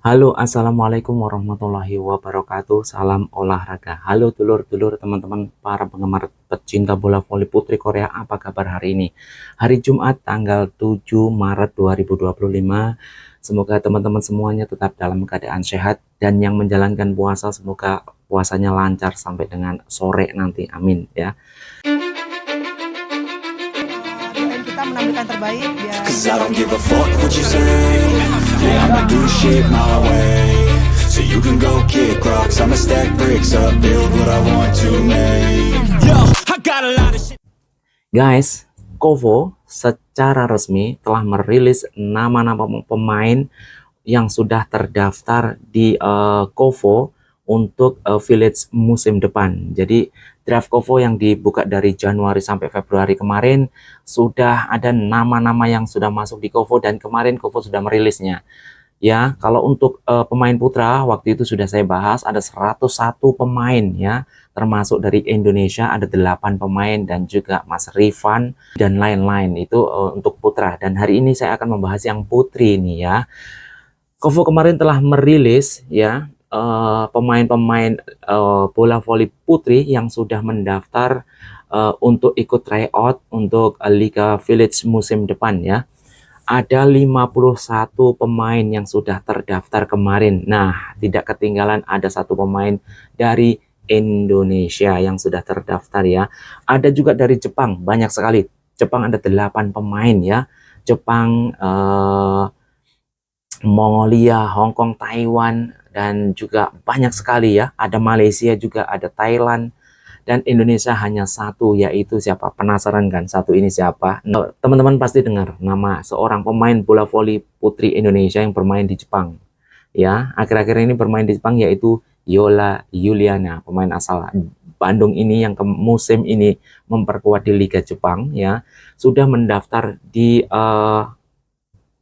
Halo, assalamualaikum warahmatullahi wabarakatuh. Salam olahraga. Halo dulur-dulur, teman-teman para penggemar pecinta bola voli putri Korea. Apa kabar hari ini? Hari Jumat, tanggal 7 Maret 2025. Semoga teman-teman semuanya tetap dalam keadaan sehat dan yang menjalankan puasa semoga puasanya lancar sampai dengan sore nanti. Amin ya. Doain kita menampilkan terbaik biar Cause I don't give a fuck what you say. Yeah, I'ma do shit my way. So you can go kick rocks, I'ma stack bricks up, build what I want to make. Yo, I got a lot of shit. Guys, Kovo secara resmi telah merilis nama-nama pemain yang sudah terdaftar di Kovo untuk Village musim depan. Jadi draft Kovo yang dibuka dari Januari sampai Februari kemarin sudah ada nama-nama yang sudah masuk di Kovo dan kemarin Kovo sudah merilisnya. Ya, kalau untuk pemain putra waktu itu sudah saya bahas ada 101 pemain ya, termasuk dari Indonesia ada 8 pemain dan juga Mas Rifan dan lain-lain itu untuk putra. Dan hari ini saya akan membahas yang putri ini ya. Kovo kemarin telah merilis ya pemain-pemain bola voli putri yang sudah mendaftar untuk ikut tryout untuk Liga Village musim depan ya. Ada 51 pemain yang sudah terdaftar kemarin. Nah, tidak ketinggalan ada satu pemain dari Indonesia yang sudah terdaftar ya. Ada juga dari Jepang, banyak sekali. Jepang ada 8 pemain ya. Jepang, Mongolia, Hong Kong, Taiwan, dan juga banyak sekali ya. Ada Malaysia juga, ada Thailand. Dan Indonesia hanya satu, yaitu siapa? Penasaran kan satu ini siapa? Nah, teman-teman pasti dengar nama seorang pemain bola voli putri Indonesia yang bermain di Jepang. Ya, akhir-akhir ini bermain di Jepang yaitu Yola Yuliana, pemain asal Bandung ini yang ke musim ini memperkuat di Liga Jepang ya, sudah mendaftar di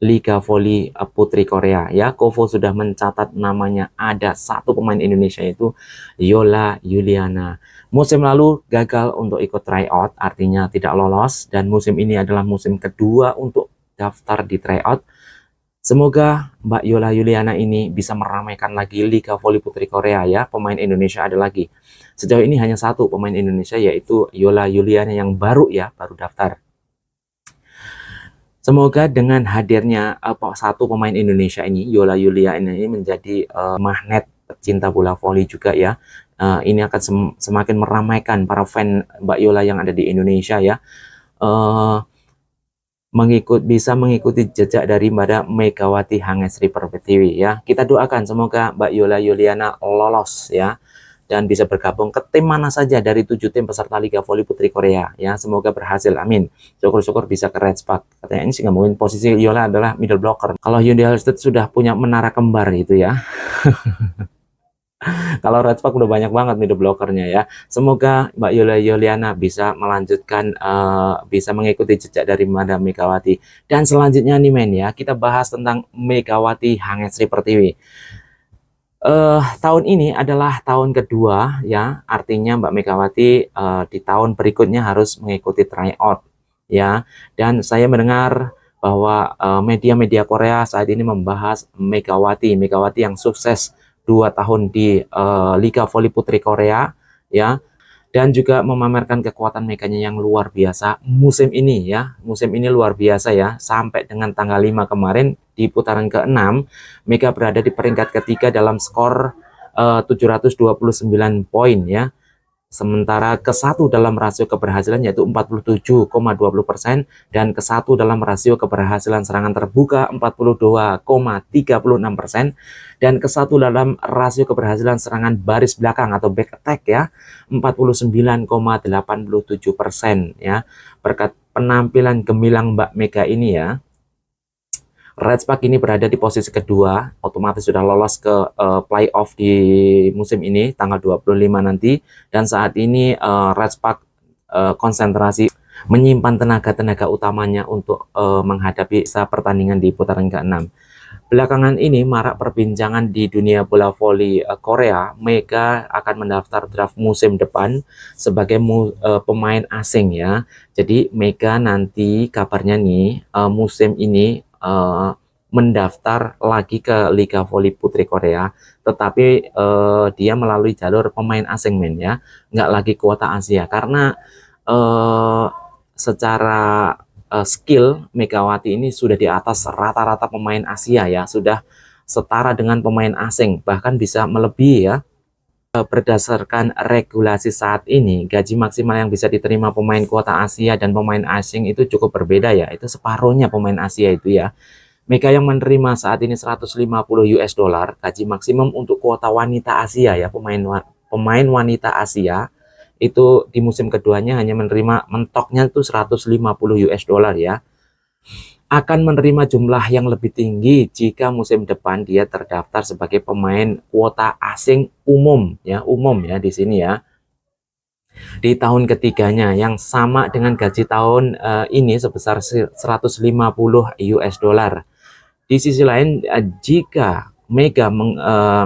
Liga Voli Putri Korea ya. Kovo sudah mencatat namanya ada satu pemain Indonesia yaitu Yola Yuliana. Musim lalu gagal untuk ikut tryout, artinya tidak lolos, dan musim ini adalah musim kedua untuk daftar di tryout. Semoga Mbak Yola Yuliana ini bisa meramaikan lagi Liga Voli Putri Korea ya. Pemain Indonesia ada lagi. Sejauh ini hanya satu pemain Indonesia yaitu Yola Yuliana yang baru ya, baru daftar. Semoga dengan hadirnya satu pemain Indonesia ini, Yola Yuliana ini menjadi magnet pecinta bola voli juga ya. Ini akan semakin meramaikan para fan Mbak Yola yang ada di Indonesia ya. Bisa mengikuti jejak dari Mbak Megawati Hangesri Pertiwi ya. Kita doakan semoga Mbak Yola Yuliana lolos ya dan bisa bergabung ke tim mana saja dari 7 tim peserta Liga Voli Putri Korea ya. Semoga berhasil, amin. Syukur-syukur bisa ke Red Spark. Katanya ini sih nggak mungkin, posisi Yola adalah middle blocker. Kalau Hyundai Halstead sudah punya menara kembar itu ya. Kalau Red Spark udah banyak banget middle blockernya ya. Semoga Mbak Yola Yuliana bisa melanjutkan, bisa mengikuti jejak dari Mbak Megawati. Dan selanjutnya nih men ya, kita bahas tentang Megawati Hangesri Pertiwi. Tahun ini adalah tahun kedua ya, artinya Mbak Megawati di tahun berikutnya harus mengikuti tryout ya. Dan saya mendengar bahwa media-media Korea saat ini membahas Megawati yang sukses 2 tahun di Liga Voli Putri Korea ya, dan juga memamerkan kekuatan Meganya yang luar biasa musim ini ya. Musim ini luar biasa ya, sampai dengan tanggal 5 kemarin di putaran ke-6 Mega berada di peringkat ketiga dalam skor 729 poin ya. Sementara ke-1 dalam rasio keberhasilan yaitu 47,20% dan ke-1 dalam rasio keberhasilan serangan terbuka 42,36% dan ke-1 dalam rasio keberhasilan serangan baris belakang atau back attack ya 49,87% ya. Berkat penampilan gemilang Mbak Mega ini ya, Red Spark ini berada di posisi kedua, otomatis sudah lolos ke playoff di musim ini tanggal 25 nanti. Dan saat ini Red Spark konsentrasi menyimpan tenaga-tenaga utamanya untuk menghadapi pertandingan di putaran ke-6. Belakangan ini marak perbincangan di dunia bola voli Korea. Mega akan mendaftar draft musim depan sebagai pemain asing ya. Jadi Mega nanti kabarnya nih musim ini mendaftar lagi ke Liga Voli Putri Korea, tetapi dia melalui jalur pemain asing men ya, nggak lagi kuota Asia karena secara skill Megawati ini sudah di atas rata-rata pemain Asia ya, sudah setara dengan pemain asing, bahkan bisa melebihi ya. Berdasarkan regulasi saat ini, gaji maksimal yang bisa diterima pemain kuota Asia dan pemain asing itu cukup berbeda ya, itu separuhnya pemain Asia itu ya. Mega yang menerima saat ini 150 US dollar, gaji maksimum untuk kuota wanita Asia ya, pemain wanita Asia itu di musim keduanya hanya menerima mentoknya itu 150 US dollar ya. Akan menerima jumlah yang lebih tinggi jika musim depan dia terdaftar sebagai pemain kuota asing umum ya di sini ya. Di tahun ketiganya yang sama dengan gaji tahun ini sebesar 150 US dollar. Di sisi lain, jika Mega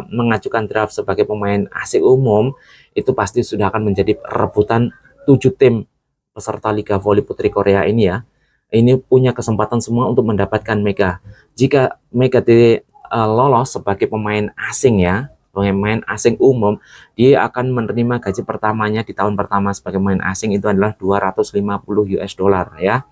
mengajukan draft sebagai pemain asing umum, itu pasti sudah akan menjadi rebutan 7 tim peserta Liga Voli Putri Korea ini ya. Ini punya kesempatan semua untuk mendapatkan Mega. Jika Mega lolos sebagai pemain asing ya, pemain asing umum, dia akan menerima gaji pertamanya di tahun pertama sebagai pemain asing itu adalah 250 US dollar ya.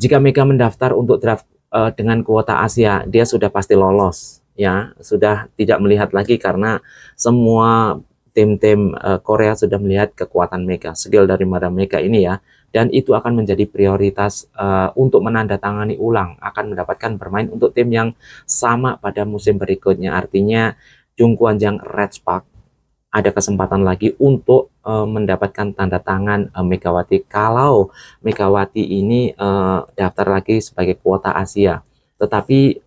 Jika Mega mendaftar untuk draft dengan kuota Asia, dia sudah pasti lolos ya, sudah tidak melihat lagi karena semua tim-tim Korea sudah melihat kekuatan Mega, skill dari Mega ini ya, dan itu akan menjadi prioritas untuk menandatangani ulang, akan mendapatkan bermain untuk tim yang sama pada musim berikutnya. Artinya Jungkwanjang Red Spark ada kesempatan lagi untuk mendapatkan tanda tangan Megawati kalau Megawati ini daftar lagi sebagai kuota Asia. Tetapi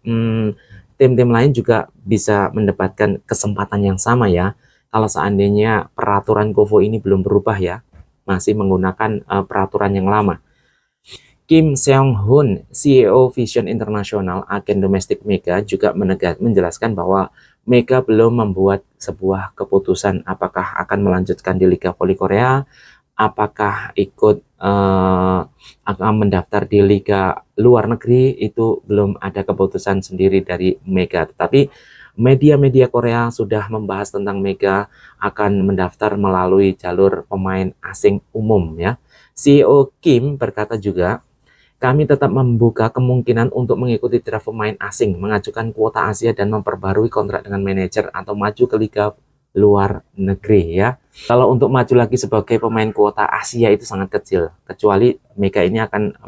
tim-tim lain juga bisa mendapatkan kesempatan yang sama ya, kalau seandainya peraturan KOFO ini belum berubah ya, masih menggunakan peraturan yang lama. Kim Seong-hoon, CEO Vision International, agen domestik Mega, juga menjelaskan bahwa Mega belum membuat sebuah keputusan apakah akan melanjutkan di Liga Voli Korea, apakah ikut akan mendaftar di liga luar negeri, itu belum ada keputusan sendiri dari Mega. Tetapi media-media Korea sudah membahas tentang Mega akan mendaftar melalui jalur pemain asing umum ya. CEO Kim berkata juga, kami tetap membuka kemungkinan untuk mengikuti draft pemain asing, mengajukan kuota Asia dan memperbarui kontrak dengan manajer atau maju ke liga luar negeri ya. Kalau untuk maju lagi sebagai pemain kuota Asia itu sangat kecil, kecuali Mega ini akan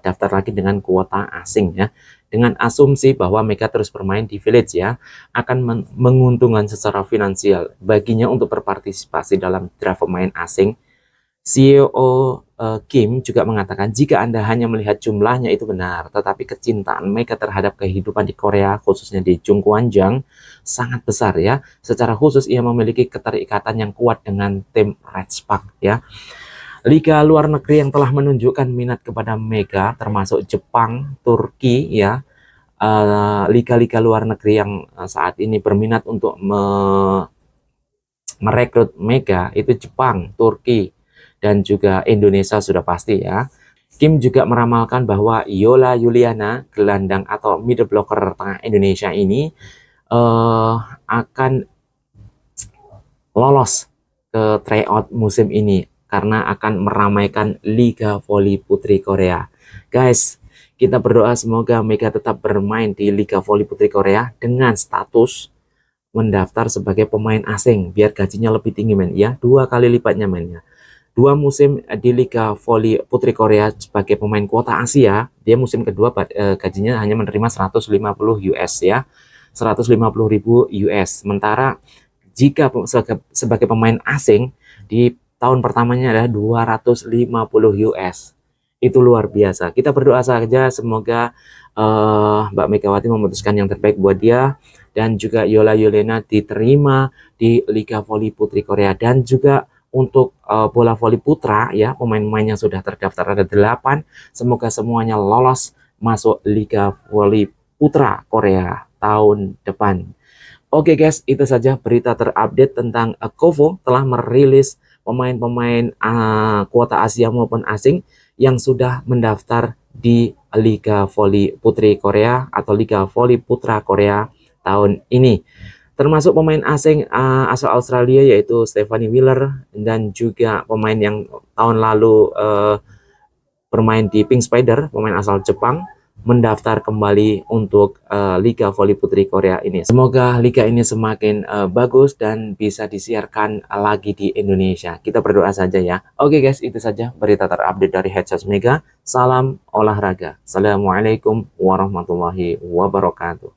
daftar lagi dengan kuota asing ya. Dengan asumsi bahwa Mega terus bermain di Village ya, akan menguntungkan secara finansial baginya untuk berpartisipasi dalam draft pemain asing. CEO Kim juga mengatakan jika Anda hanya melihat jumlahnya itu benar, tetapi kecintaan Mega terhadap kehidupan di Korea, khususnya di Jungkwanjang, sangat besar ya. Secara khusus ia memiliki keterikatan yang kuat dengan tim Red Spark ya. Liga luar negeri yang telah menunjukkan minat kepada Mega termasuk Jepang, Turki ya. Liga-liga luar negeri yang saat ini berminat untuk merekrut Mega itu Jepang, Turki, dan juga Indonesia sudah pasti ya. Kim juga meramalkan bahwa Yola Yuliana, gelandang atau middle blocker tengah Indonesia ini akan lolos ke tryout musim ini karena akan meramaikan Liga Voli Putri Korea. Guys, kita berdoa semoga Mega tetap bermain di Liga Voli Putri Korea dengan status mendaftar sebagai pemain asing biar gajinya lebih tinggi men ya, 2 kali lipatnya men ya. 2 musim di Liga Voli Putri Korea sebagai pemain kuota Asia, dia musim kedua gajinya hanya menerima 150 US ya, 150.000 US. Sementara jika sebagai pemain asing di tahun pertamanya adalah 250 US. Itu luar biasa. Kita berdoa saja semoga Mbak Megawati memutuskan yang terbaik buat dia, dan juga Yola Yuliana diterima di Liga Voli Putri Korea. Dan juga untuk bola voli putra ya, pemain-pemain yang sudah terdaftar ada 8, semoga semuanya lolos masuk Liga Voli Putra Korea tahun depan. Oke guys, itu saja berita terupdate tentang KOFO telah merilis pemain-pemain kuota Asia maupun asing yang sudah mendaftar di Liga Voli Putri Korea atau Liga Voli Putra Korea tahun ini. Termasuk pemain asing asal Australia yaitu Stephanie Wheeler, dan juga pemain yang tahun lalu bermain di Pink Spider, pemain asal Jepang, mendaftar kembali untuk Liga Voli Putri Korea ini. Semoga liga ini semakin bagus dan bisa disiarkan lagi di Indonesia. Kita berdoa saja ya. Oke guys, itu saja berita terupdate dari Headshot Mega. Salam olahraga. Assalamualaikum warahmatullahi wabarakatuh.